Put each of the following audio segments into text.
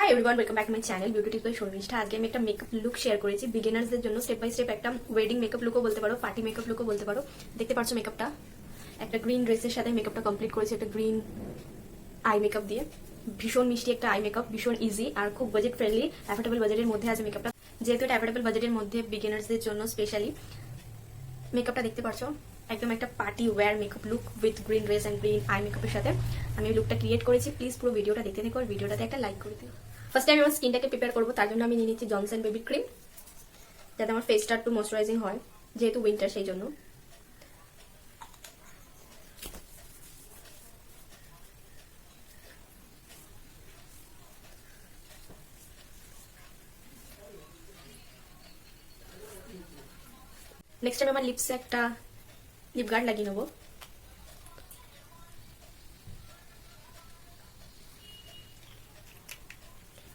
High everyone, welcome back to my channel beauty tips by Sharmishtha. আজকে আমি একটা makeup look share করেছি বিগিনার্সদের জন্য। স্টেপ বাই স্টেপ একটা ওয়েডিং মেকআপ লুকও বলতে পারো, পার্টি মেকআপ লুকও বলতে পারো। দেখতে পাচ্ছ মেকআপটা একটা গ্রিন ড্রেসের সাথে মেকআপটা কমপ্লিট করেছি, একটা গ্রিন আই মেকআপ দিয়ে। ভীষণ মিষ্টি একটা আই মেকআপ, ভীষণ ইজি আর খুব বাজেট ফ্রেন্ডলি, অ্যাফোর্ডেবল বাজেটের মধ্যে আছে মেকআপটা। যেহেতু এটা অ্যাফোর্ডেবল বাজেটের মধ্যে বিগিনার্সদের জন্য স্পেশালি মেকআপটা দেখতে পাচ্ছ একদম একটা party wear makeup look with green dress and green I মেকআপের সাথে আমি লুকটা ক্রিয়েট করেছি। প্লিজ পুরো ভিডিওটা দেখতে থাকো আর ভিডিওটাতে একটা লাইক করে দিও। ফার্স্টে আমি আমার স্কিনটাকে প্রিপেয়ার করবো, তার জন্য আমি নিয়ে নিচ্ছি জনসন বেবি ক্রিম, যাতে আমার ফেসটা একটু ময়শ্চারাইজিং হয়, যেহেতু উইন্টার সেই জন্য। নেক্সট আমি আমার লিপসে একটা লিপ গার্ড লাগিয়ে নেবো।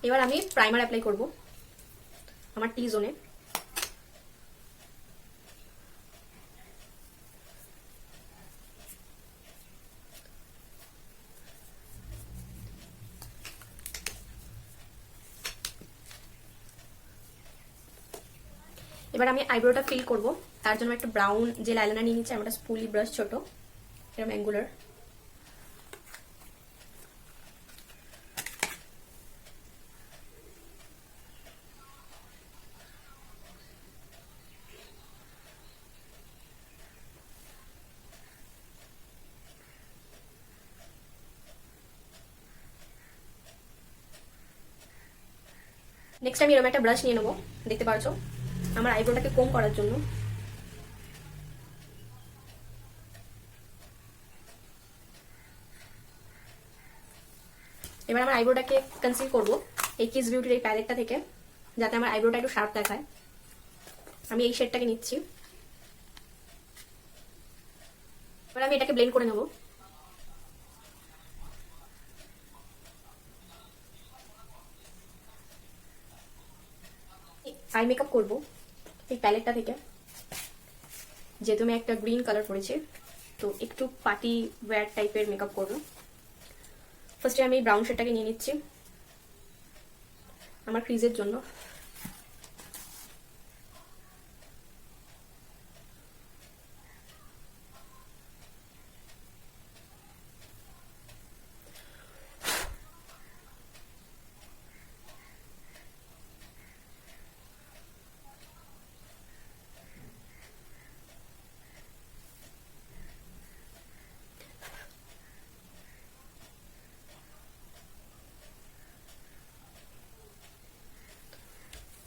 এবার আমি প্রাইমার অ্যাপ্লাই করব আমার টি জোনে। এবার আমি আইব্রোটা ফিল করব, তার জন্য একটা ব্রাউন জেল আইলাইনার নিয়ে নিচ্ছি, একটা স্পুলি ব্রাশ ছোট এরকম অ্যাঙ্গুলার। নেক্সট আমি এরকম একটা ব্রাশ নিয়ে নেবো, দেখতে পারছো আমার আইব্রোটাকে কোম করার জন্য। এবার আমার আইব্রোটাকে কনসিল করবো এই কিস বিউটির এই প্যালেটটা থেকে, যাতে আমার আইব্রোটা একটু শার্প দেখায়। আমি এই শেডটাকে নিচ্ছি, এবার আমি এটাকে ব্লেন্ড করে নেবো। আই মেকআপ করবো এই প্যালেটটা থেকে, যেহেতু আমি একটা গ্রিন কালার পরেছি তো একটু পার্টি ওয়্যার টাইপের মেকআপ করবো। ফার্স্টে আমি ব্রাউন শেডটাকে নিয়ে নিচ্ছি আমার ক্রিজের জন্য।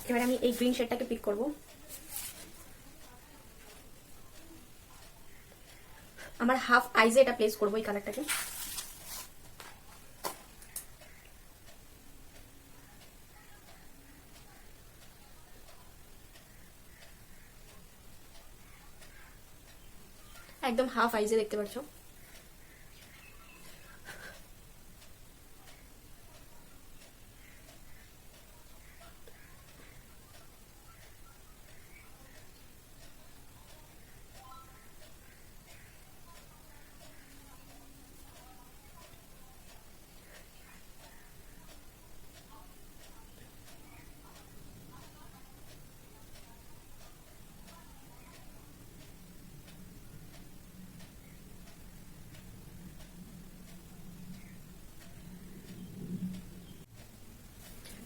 এবার আমি এই গ্রিন শেডটাকে পিক করব। আমার হাফ আইজে এটা প্লেস করবো এই কালারটাকে। একদম হাফ আইজে দেখতে পাচ্ছ।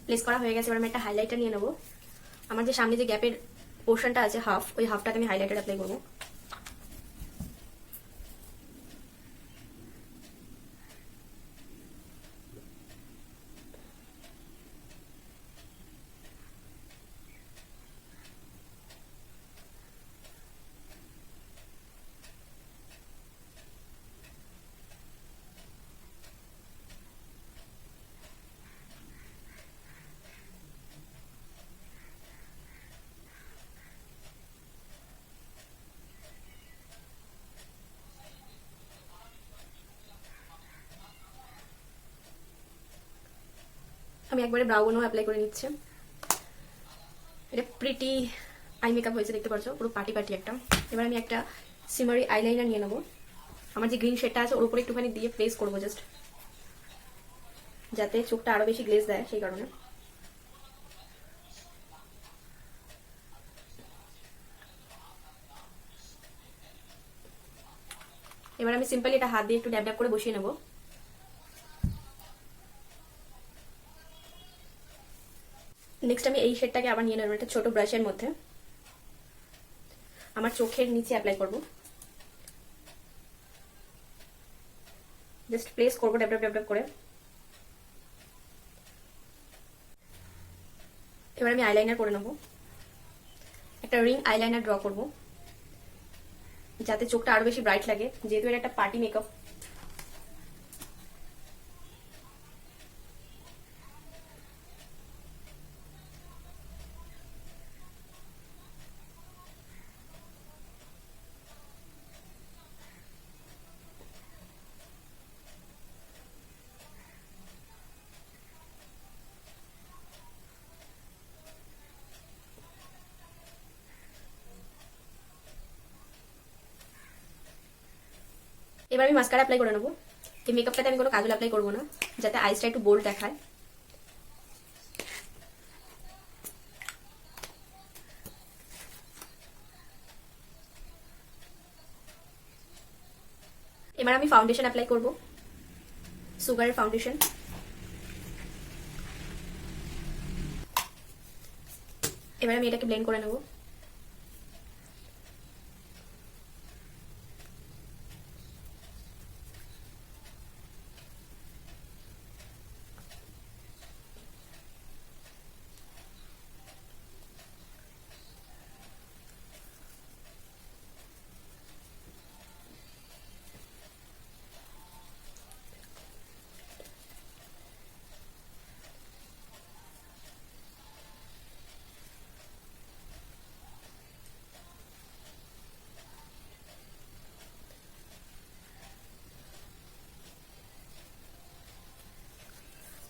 প্লেস করা হয়ে গেছে, এবার আমি একটা হাইলাইটার নিয়ে নেবো। আমার যে সামনে যে গ্যাপের পোর্শনটা আছে হাফ, ওই হাফটাকে আমি হাইলাইটার অ্যাপ্লাই করবো। আমি একবারে ব্রাউনও অ্যাপ্লাই করে নিচ্ছি। এটা প্রিটি আই মেকআপ হয়েছে, দেখতে পাচ্ছ পুরো পার্টি পার্টি একটা। এবার আমি একটা সিমারি আইলাইনার নিয়ে নেবো, আমার যে গ্রিন শেডটা আছে ওর উপরে একটুখানি দিয়ে প্লেস করবো জাস্ট। যাতে চোখটা আরো বেশি গ্লেজ দেয় সেই কারণে। এবার আমি সিম্পলি এটা হাত দিয়ে একটু ড্যাব ড্যাব করে বসিয়ে নেব। নেক্সট আমি এই শেডটাকে আবার নিয়ে নেব একটা ছোট ব্রাশের মধ্যে, আমার চোখের নিচে অ্যাপ্লাই করব। জাস্ট প্লেস করবো ড্যাব ড্যাব ড্যাব ড্যাব করে। এবার আমি আইলাইনার করে নেব, একটা রিং আইলাইনার ড্র করব যাতে চোখটা আরো বেশি ব্রাইট লাগে, যেহেতু এটা একটা পার্টি মেকআপ। এবার আমি মাস্কারা অ্যাপ্লাই করে নেবো। এই মেকআপটাতে আমি কোনো কাজল অ্যাপ্লাই করবো না, যাতে আইসটা একটু বোল্ড দেখায়। এবার আমি ফাউন্ডেশন অ্যাপ্লাই করব, সুগারের ফাউন্ডেশন। এবার আমি এটাকে ব্লেন্ড করে নেব।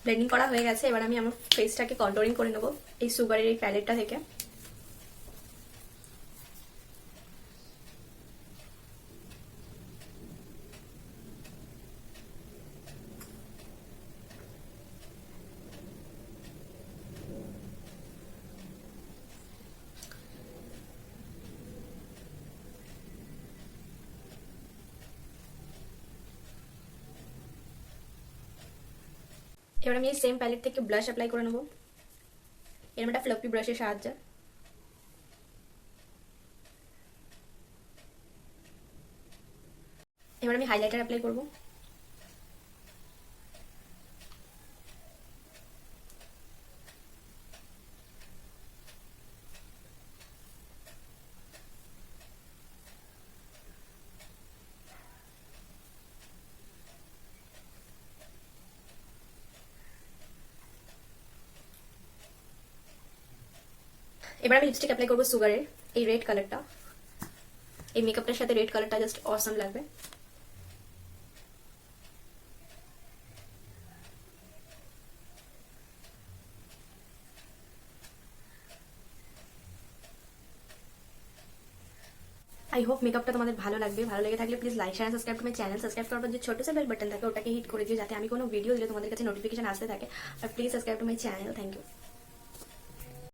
ব্লেন্ডিং করা হয়ে গেছে, এবার আমি আমার ফেসটাকে কন্ট্রোলিং করে নেব এই সুগারের এই প্যালেটটা থেকে। এবার আমি এই সেম প্যালেট থেকে ব্লাশ অ্যাপ্লাই করে নেব, এরকম একটা ফ্লাফি ব্রাশের সাহায্যে। এবার আমি হাইলাইটার অ্যাপ্লাই করব। এবার আমি লিপস্টিক অ্যাপ্লাই করবো সুগারের এই রেড কালারটা। এই মেকআপটার সাথে রেড কালারটা জাস্ট অসাম লাগবে। আই হোপ মেকআপটা তোমাদের ভালো লাগবে। ভালো লেগে থাকলে please like share subscribe to my channel. Subscribe করার পর যে ছোট সে বেল বাটন থাকে ওটাকে হিট করে দিও, যাতে আমি কোনো ভিডিও দিলে তোমাদের কাছে নোটিফিকেশন আসতে থাকে। আর please subscribe to my channel. Thank you.